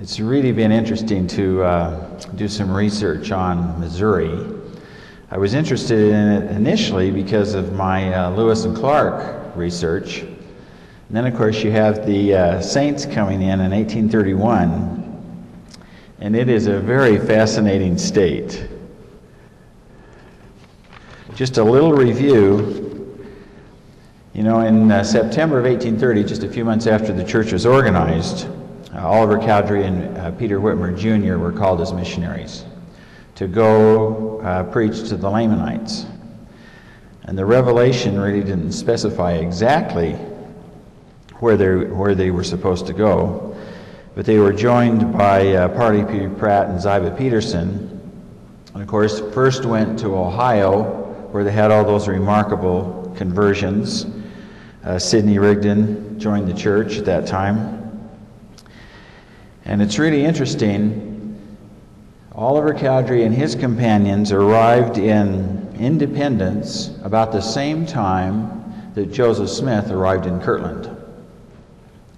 It's really been interesting to do some research on Missouri. I was interested in it initially because of my Lewis and Clark research. And then, of course, you have the Saints coming in 1831, and it is a very fascinating state. Just a little review. You know, in September of 1830, just a few months after the church was organized, Oliver Cowdery and Peter Whitmer Jr. were called as missionaries to go preach to the Lamanites. And the revelation really didn't specify exactly where they were supposed to go, but they were joined by Parley P. Pratt and Ziba Peterson, and of course first went to Ohio, where they had all those remarkable conversions. Sidney Rigdon joined the church at that time. And it's really interesting, Oliver Cowdery and his companions arrived in Independence about the same time that Joseph Smith arrived in Kirtland.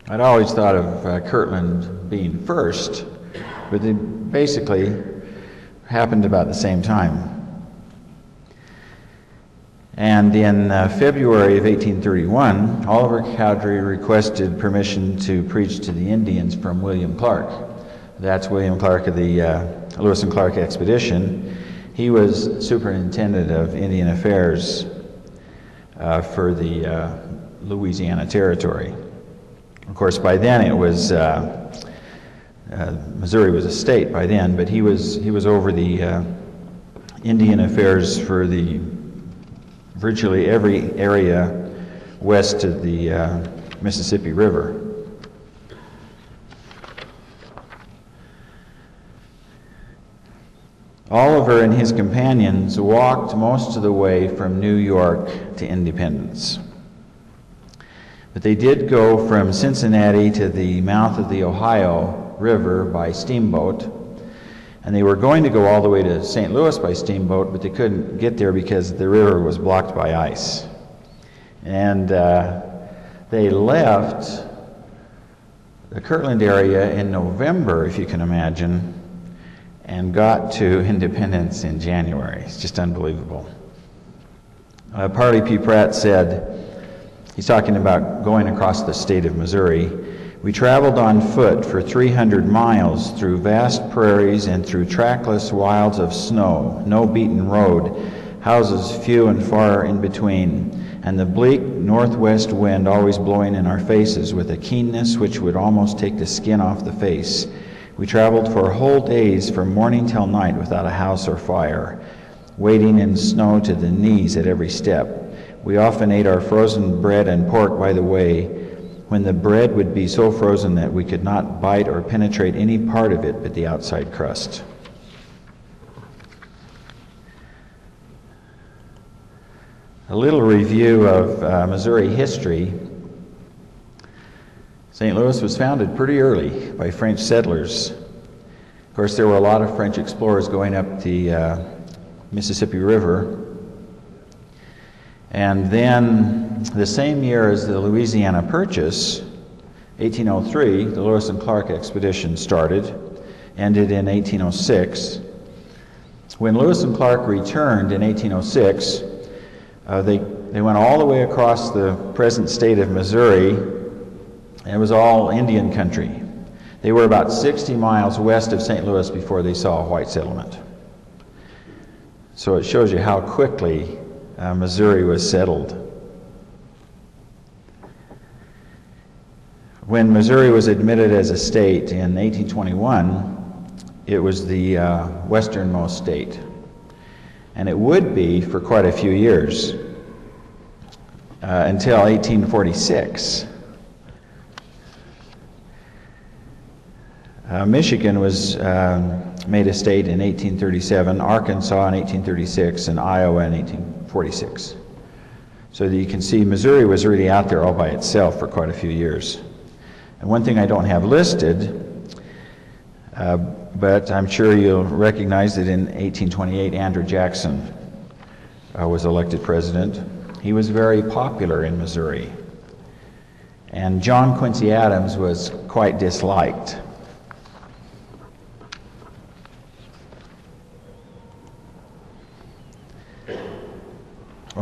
I'd always thought of Kirtland being first, but they basically happened about the same time. And in February of 1831, Oliver Cowdery requested permission to preach to the Indians from William Clark. That's William Clark of the Lewis and Clark expedition. He was superintendent of Indian Affairs for the Louisiana Territory. Of course, by then it was Missouri was a state by then, but he was over the Indian Affairs for the virtually every area west of the Mississippi River. Oliver and his companions walked most of the way from New York to Independence. But they did go from Cincinnati to the mouth of the Ohio River by steamboat. And they were going to go all the way to St. Louis by steamboat, but they couldn't get there because the river was blocked by ice. And they left the Kirtland area in November, if you can imagine, and got to Independence in January. It's just unbelievable. Parley P. Pratt said, he's talking about going across the state of Missouri, "We traveled on foot for 300 miles through vast prairies and through trackless wilds of snow, no beaten road, houses few and far in between, and the bleak northwest wind always blowing in our faces with a keenness which would almost take the skin off the face. We traveled for whole days from morning till night without a house or fire, wading in snow to the knees at every step. We often ate our frozen bread and pork by the way, when the bread would be so frozen that we could not bite or penetrate any part of it but the outside crust." A little review of Missouri history. St. Louis was founded pretty early by French settlers. Of course, there were a lot of French explorers going up the Mississippi River. And then the same year as the Louisiana Purchase, 1803, the Lewis and Clark expedition started, ended in 1806. When Lewis and Clark returned in 1806, they went all the way across the present state of Missouri, and it was all Indian country. They were about 60 miles west of St. Louis before they saw a white settlement. So it shows you how quickly Missouri was settled. When Missouri was admitted as a state in 1821, it was the westernmost state. And it would be for quite a few years, until 1846. Michigan was made a state in 1837, Arkansas in 1836, and Iowa in 1846. So that you can see Missouri was really out there all by itself for quite a few years. And one thing I don't have listed, but I'm sure you'll recognize that in 1828 Andrew Jackson was elected president. He was very popular in Missouri. And John Quincy Adams was quite disliked.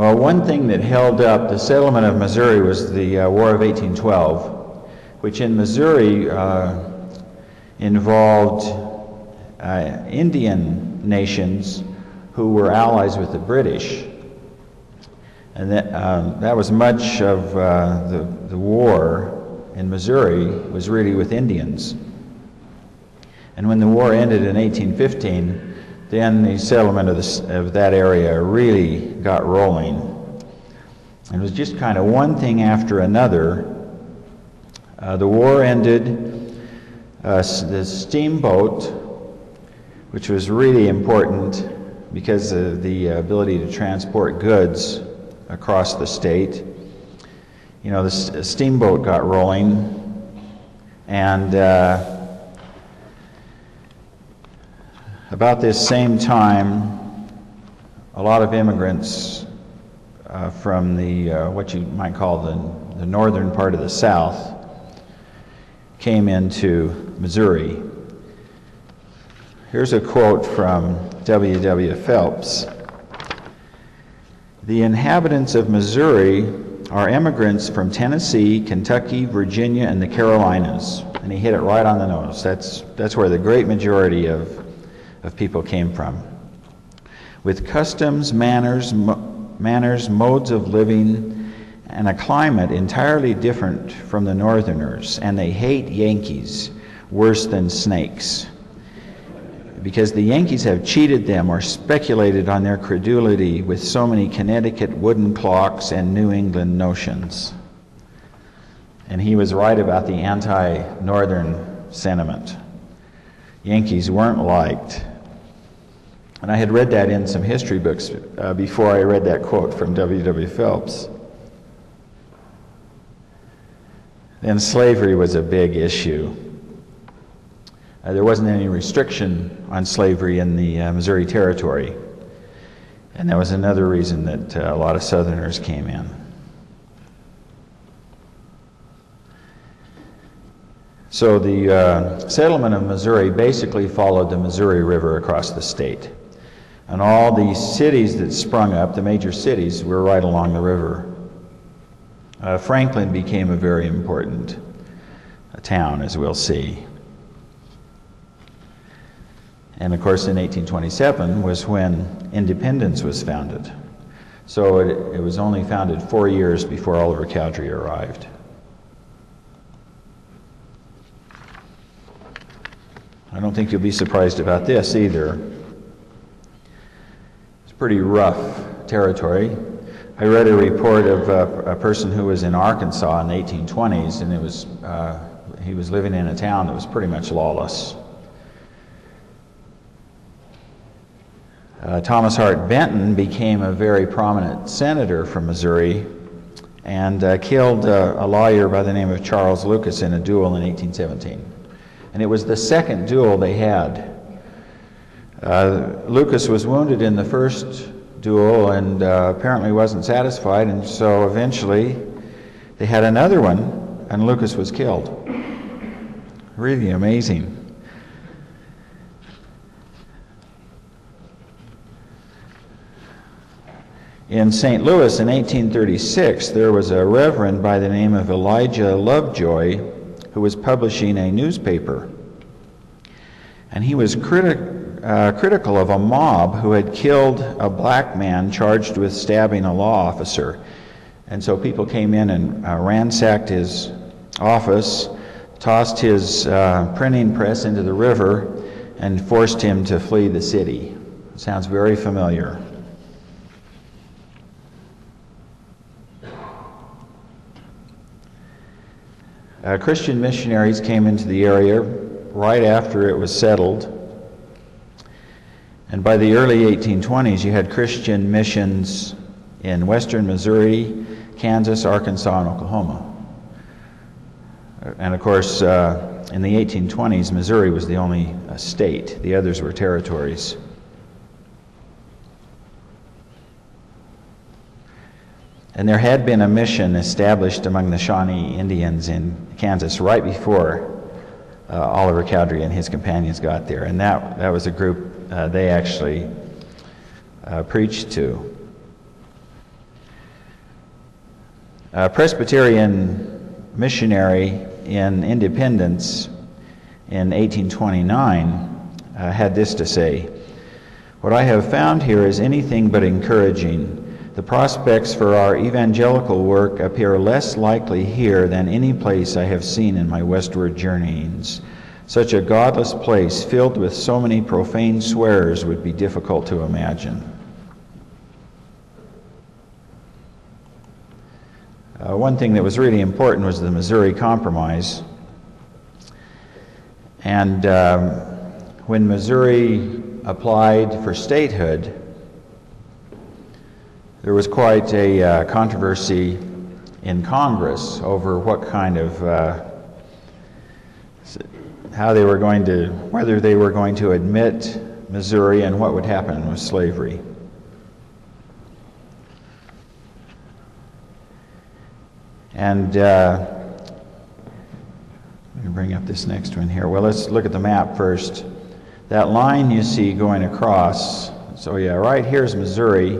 Well, one thing that held up the settlement of Missouri was the War of 1812, which in Missouri involved Indian nations who were allies with the British. And that was much of the war in Missouri was really with Indians. And when the war ended in 1815, then the settlement of that area really got rolling. And it was just kind of one thing after another. The war ended. The steamboat, which was really important because of the ability to transport goods across the state. You know, the steamboat got rolling, and about this same time, a lot of immigrants from the what you might call the northern part of the South came into Missouri. Here's a quote from W. Phelps. "The inhabitants of Missouri are immigrants from Tennessee, Kentucky, Virginia, and the Carolinas." And he hit it right on the nose. That's where the great majority of people came from. "With customs, manners, modes of living, and a climate entirely different from the Northerners, and they hate Yankees worse than snakes, because the Yankees have cheated them or speculated on their credulity with so many Connecticut wooden clocks and New England notions." And he was right about the anti-Northern sentiment. Yankees weren't liked. And I had read that in some history books before I read that quote from W. Phelps. Then slavery was a big issue. There wasn't any restriction on slavery in the Missouri Territory. And that was another reason that a lot of Southerners came in. So the settlement of Missouri basically followed the Missouri River across the state. And all the cities that sprung up, the major cities, were right along the river. Franklin became a very important town, as we'll see. And of course, in 1827 was when independence was founded. So it was only founded 4 years before Oliver Cowdery arrived. I don't think you'll be surprised about this either. It's pretty rough territory. I read a report of a person who was in Arkansas in the 1820s, and he was living in a town that was pretty much lawless. Thomas Hart Benton became a very prominent senator from Missouri and killed a lawyer by the name of Charles Lucas in a duel in 1817. And it was the second duel they had. Lucas was wounded in the first duel and apparently wasn't satisfied, and so eventually they had another one, and Lucas was killed. Really amazing. In St. Louis in 1836, there was a reverend by the name of Elijah Lovejoy who was publishing a newspaper. And he was critical of a mob who had killed a black man charged with stabbing a law officer. And so people came in and ransacked his office, tossed his printing press into the river, and forced him to flee the city. It sounds very familiar. Christian missionaries came into the area right after it was settled. And by the early 1820s, you had Christian missions in western Missouri, Kansas, Arkansas, and Oklahoma. And of course, in the 1820s, Missouri was the only state. The others were territories. And there had been a mission established among the Shawnee Indians in Kansas right before Oliver Cowdery and his companions got there. And that was a group they actually preached to. A Presbyterian missionary in Independence in 1829 had this to say: "What I have found here is anything but encouraging. The prospects for our evangelical work appear less likely here than any place I have seen in my westward journeyings. Such a godless place filled with so many profane swearers would be difficult to imagine." One thing that was really important was the Missouri Compromise. And when Missouri applied for statehood, there was quite a controversy in Congress over what kind of, whether they were going to admit Missouri and what would happen with slavery. And let me bring up this next one here. Well, let's look at the map first. That line you see going across, so yeah, right here's Missouri.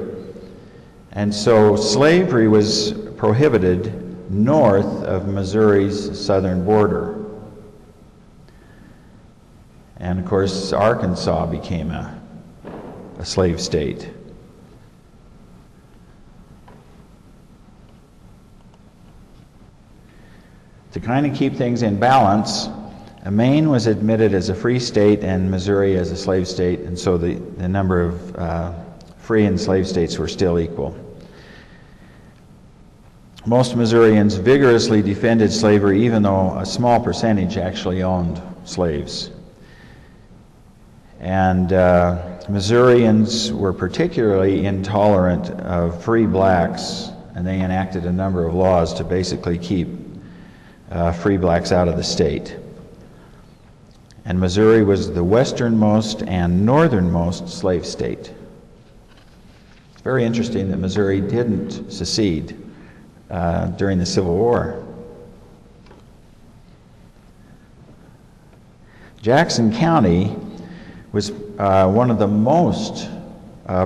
And so slavery was prohibited north of Missouri's southern border. And of course, Arkansas became a slave state. To kind of keep things in balance, Maine was admitted as a free state and Missouri as a slave state, and so the number of free and slave states were still equal. Most Missourians vigorously defended slavery, even though a small percentage actually owned slaves. And Missourians were particularly intolerant of free blacks, and they enacted a number of laws to basically keep free blacks out of the state. And Missouri was the westernmost and northernmost slave state. It's very interesting that Missouri didn't secede during the Civil War. Jackson County was one of the most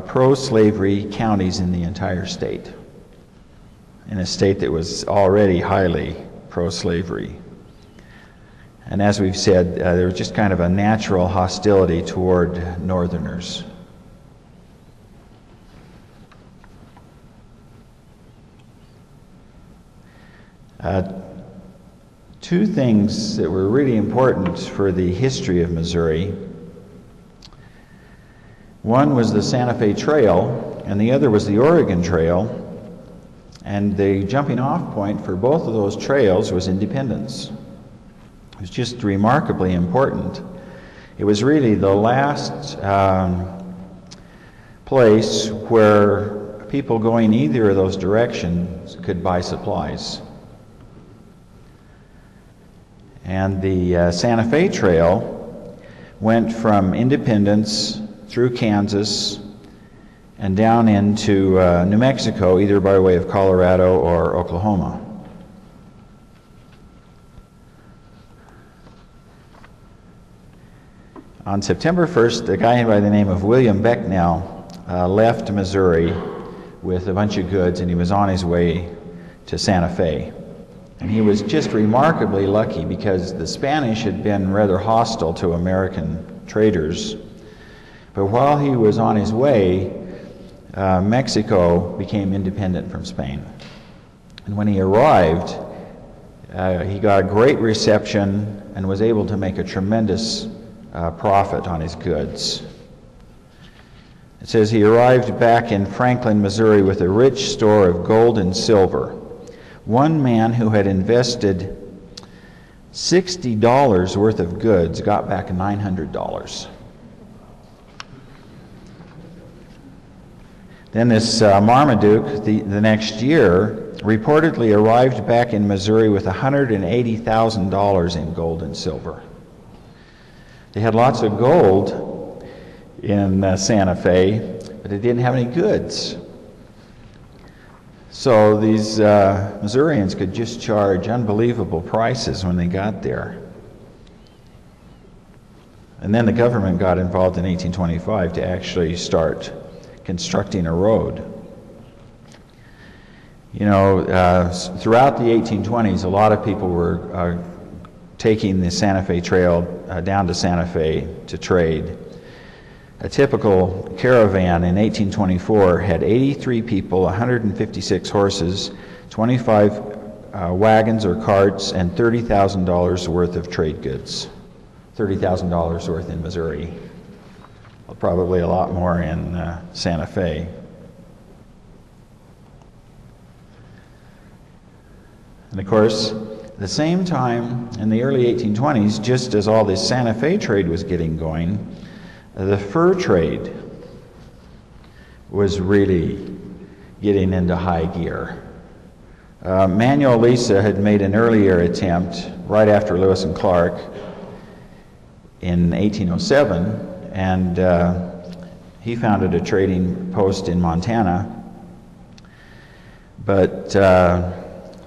pro-slavery counties in the entire state, in a state that was already highly pro-slavery. And as we've said, there was just kind of a natural hostility toward Northerners. Two things that were really important for the history of Missouri. One was the Santa Fe Trail, and the other was the Oregon Trail. And the jumping off point for both of those trails was Independence. It was just remarkably important. It was really the last place where people going either of those directions could buy supplies. And the Santa Fe Trail went from Independence through Kansas and down into New Mexico, either by way of Colorado or Oklahoma. On September 1st, a guy by the name of William Becknell left Missouri with a bunch of goods, and he was on his way to Santa Fe. And he was just remarkably lucky because the Spanish had been rather hostile to American traders. But while he was on his way, Mexico became independent from Spain. And when he arrived, he got a great reception and was able to make a tremendous profit on his goods. It says he arrived back in Franklin, Missouri with a rich store of gold and silver. One man who had invested $60 worth of goods got back $900. Then this Marmaduke, the next year, reportedly arrived back in Missouri with $180,000 in gold and silver. They had lots of gold in Santa Fe, but they didn't have any goods. So these Missourians could just charge unbelievable prices when they got there. And then the government got involved in 1825 to actually start constructing a road. You know, throughout the 1820s, a lot of people were taking the Santa Fe Trail down to Santa Fe to trade. A typical caravan in 1824 had 83 people, 156 horses, 25 wagons or carts, and $30,000 worth of trade goods. $30,000 worth in Missouri. Well, probably a lot more in Santa Fe. And of course, at the same time, in the early 1820s, just as all this Santa Fe trade was getting going, the fur trade was really getting into high gear. Manuel Lisa had made an earlier attempt right after Lewis and Clark in 1807, and he founded a trading post in Montana, but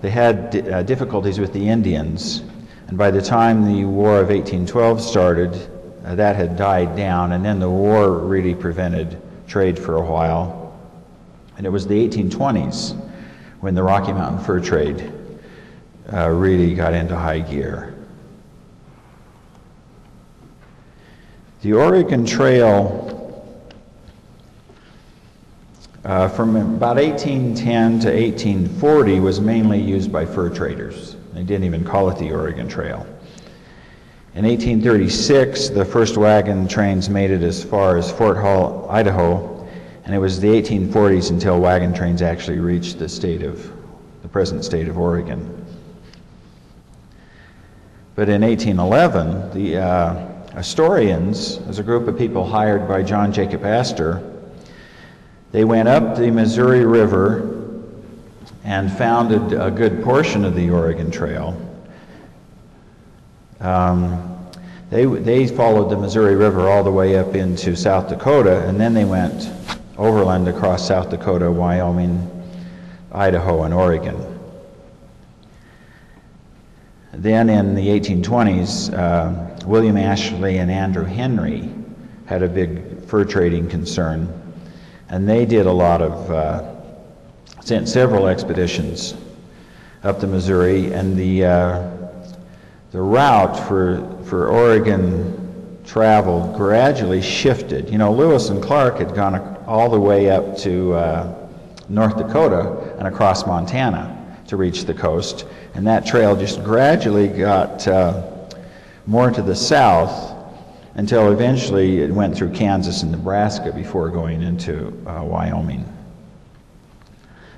they had difficulties with the Indians, and by the time the War of 1812 started, that had died down, and then the war really prevented trade for a while. And it was the 1820s when the Rocky Mountain fur trade really got into high gear. The Oregon Trail from about 1810 to 1840 was mainly used by fur traders. They didn't even call it the Oregon Trail. In 1836, the first wagon trains made it as far as Fort Hall, Idaho, and it was the 1840s until wagon trains actually reached the present state of Oregon. But in 1811, the Astorians, as a group of people hired by John Jacob Astor, they went up the Missouri River and founded a good portion of the Oregon Trail. They followed the Missouri River all the way up into South Dakota, and then they went overland across South Dakota, Wyoming, Idaho, and Oregon. Then in the 1820s, William Ashley and Andrew Henry had a big fur trading concern, and they did a lot of, sent several expeditions up the Missouri, and the route for Oregon travel gradually shifted. You know, Lewis and Clark had gone all the way up to North Dakota and across Montana to reach the coast, and that trail just gradually got more to the south until eventually it went through Kansas and Nebraska before going into Wyoming.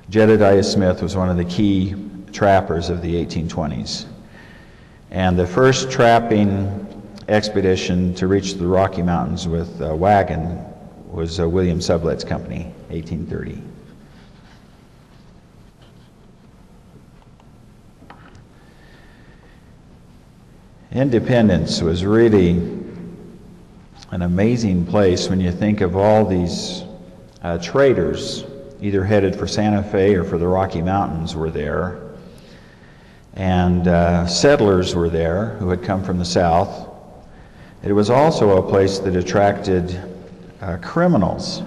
Jedediah Smith was one of the key trappers of the 1820s. And the first trapping expedition to reach the Rocky Mountains with a wagon was William Sublet's company, 1830. Independence was really an amazing place when you think of all these traders, either headed for Santa Fe or for the Rocky Mountains, were there. And settlers were there who had come from the south. It was also a place that attracted criminals.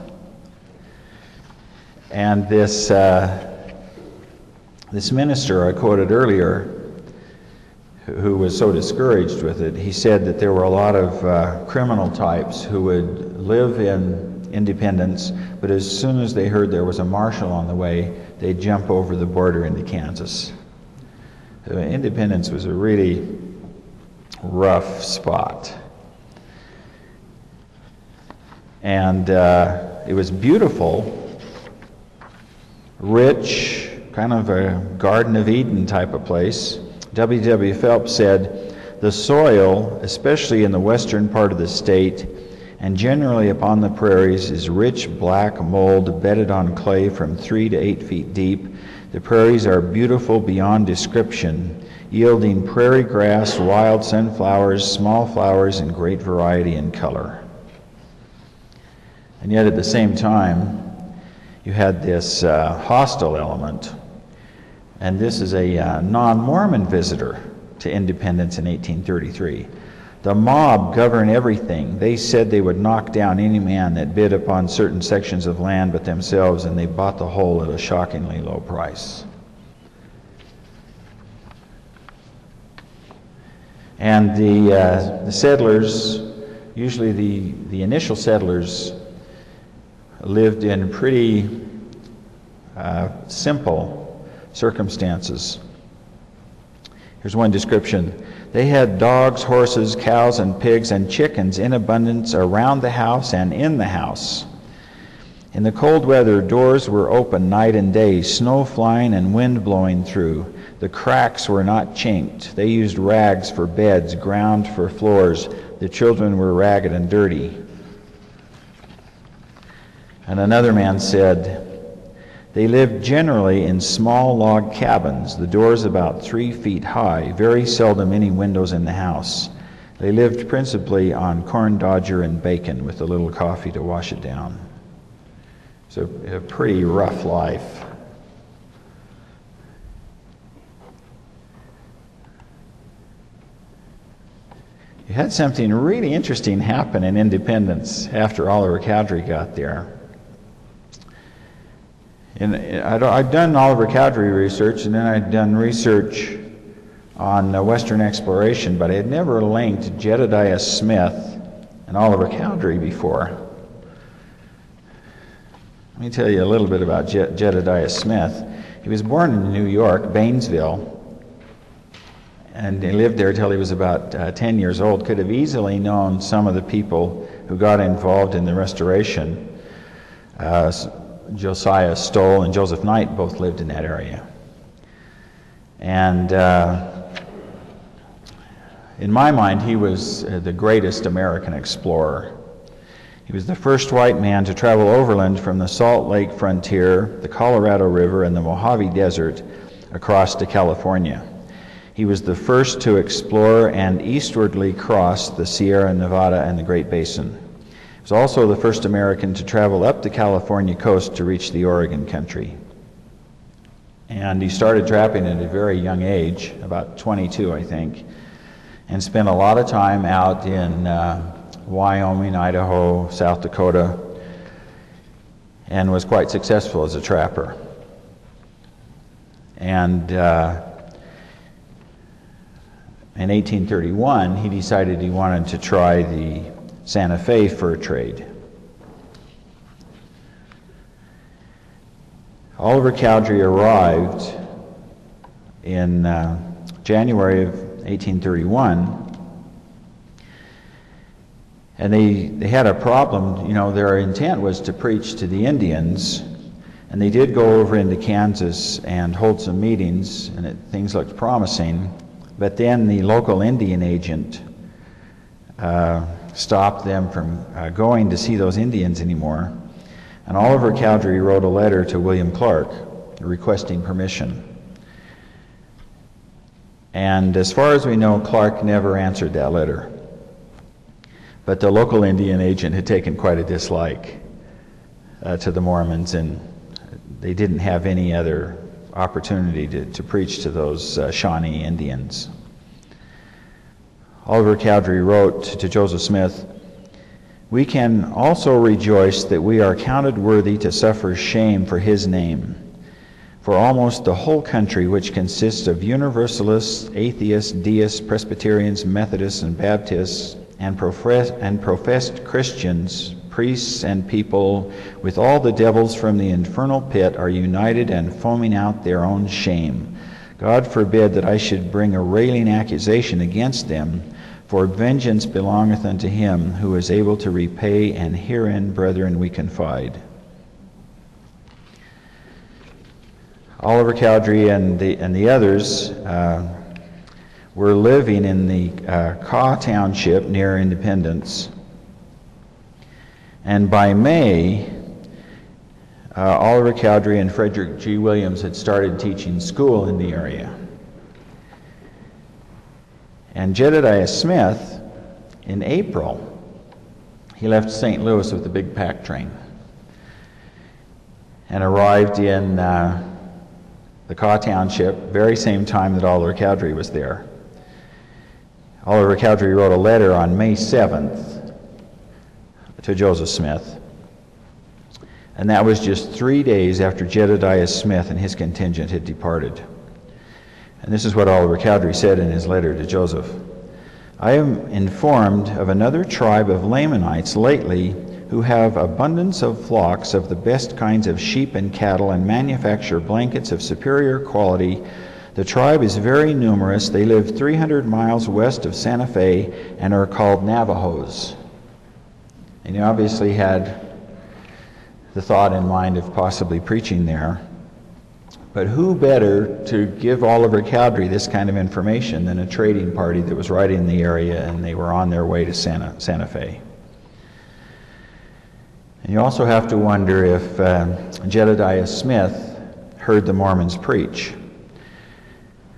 And this minister I quoted earlier, who was so discouraged with it, he said that there were a lot of criminal types who would live in Independence, but as soon as they heard there was a marshal on the way, they'd jump over the border into Kansas. Independence was a really rough spot. And it was beautiful, rich, kind of a Garden of Eden type of place. W. W. Phelps said, "The soil, especially in the western part of the state, and generally upon the prairies, is rich black mold bedded on clay from 3 to 8 feet deep. The prairies are beautiful beyond description, yielding prairie grass, wild sunflowers, small flowers in great variety and color." And yet at the same time, you had this hostile element. And this is a non-Mormon visitor to Independence in 1833. The mob govern everything. They said they would knock down any man that bid upon certain sections of land but themselves, and they bought the whole at a shockingly low price. And the settlers, usually the initial settlers, lived in pretty simple circumstances. Here's one description. They had dogs, horses, cows, and pigs, and chickens in abundance around the house and in the house. In the cold weather, doors were open night and day, snow flying and wind blowing through. The cracks were not chinked. They used rags for beds, ground for floors. The children were ragged and dirty. And another man said, they lived generally in small log cabins, the doors about 3 feet high, very seldom any windows in the house. They lived principally on corn dodger and bacon with a little coffee to wash it down. It's a pretty rough life. You had something really interesting happen in Independence after Oliver Cowdery got there. And I'd done Oliver Cowdery research, and then I'd done research on Western exploration, but I had never linked Jedediah Smith and Oliver Cowdery before. Let me tell you a little bit about Jedediah Smith. He was born in New York, Baynesville, and he lived there till he was about 10 years old. Could have easily known some of the people who got involved in the restoration. Josiah Stoll and Joseph Knight both lived in that area. And in my mind, he was the greatest American explorer. He was the first white man to travel overland from the Salt Lake frontier, the Colorado River, and the Mojave Desert across to California. He was the first to explore and eastwardly cross the Sierra Nevada and the Great Basin. He was also the first American to travel up the California coast to reach the Oregon country. And he started trapping at a very young age, about 22, I think, and spent a lot of time out in Wyoming, Idaho, South Dakota, and was quite successful as a trapper. And in 1831, he decided he wanted to try the Santa Fe fur trade. Oliver Cowdery arrived in January of 1831, and they had a problem. You know, their intent was to preach to the Indians, and they did go over into Kansas and hold some meetings, and things looked promising. But then the local Indian agent stopped them from going to see those Indians anymore. And Oliver Cowdery wrote a letter to William Clark requesting permission. And as far as we know, Clark never answered that letter. But the local Indian agent had taken quite a dislike to the Mormons, and they didn't have any other opportunity to preach to those Shawnee Indians. Oliver Cowdery wrote to Joseph Smith, "We can also rejoice that we are counted worthy to suffer shame for his name. For almost the whole country, which consists of Universalists, Atheists, Deists, Presbyterians, Methodists, and Baptists, and professed Christians, priests and people, with all the devils from the infernal pit, are united and foaming out their own shame. God forbid that I should bring a railing accusation against them, for vengeance belongeth unto him who is able to repay, and herein, brethren, we confide." Oliver Cowdery and the others were living in the Kaw Township near Independence. And by May, Oliver Cowdery and Frederick G. Williams had started teaching school in the area. And Jedediah Smith, in April, he left St. Louis with a big pack train and arrived in the Kaw Township, very same time that Oliver Cowdery was there. Oliver Cowdery wrote a letter on May 7th to Joseph Smith, and that was just 3 days after Jedediah Smith and his contingent had departed. And this is what Oliver Cowdery said in his letter to Joseph. I am informed of another tribe of Lamanites lately who have abundance of flocks of the best kinds of sheep and cattle and manufacture blankets of superior quality. The tribe is very numerous. They live 300 miles west of Santa Fe and are called Navajos. And he obviously had the thought in mind of possibly preaching there. But who better to give Oliver Cowdery this kind of information than a trading party that was right in the area, and they were on their way to Santa Fe. And you also have to wonder if Jedediah Smith heard the Mormons preach.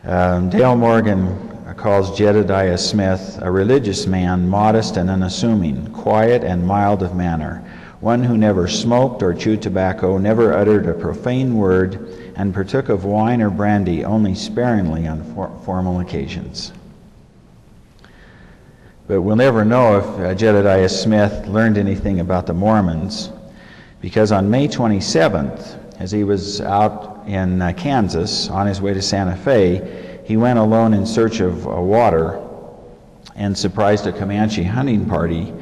Dale Morgan calls Jedediah Smith a religious man, modest and unassuming, quiet and mild of manner, one who never smoked or chewed tobacco, never uttered a profane word, and partook of wine or brandy only sparingly on formal occasions. But we'll never know if Jedediah Smith learned anything about the Mormons, because on May 27th, as he was out in Kansas on his way to Santa Fe, he went alone in search of water and surprised a Comanche hunting party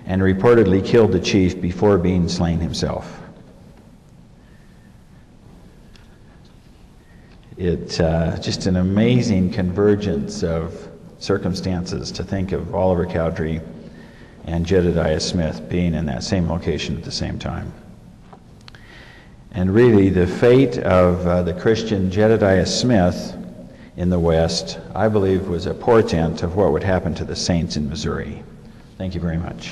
and reportedly killed the chief before being slain himself. It's just an amazing convergence of circumstances to think of Oliver Cowdery and Jedediah Smith being in that same location at the same time. And really, the fate of the Christian Jedediah Smith in the West, I believe, was a portent of what would happen to the saints in Missouri. Thank you very much.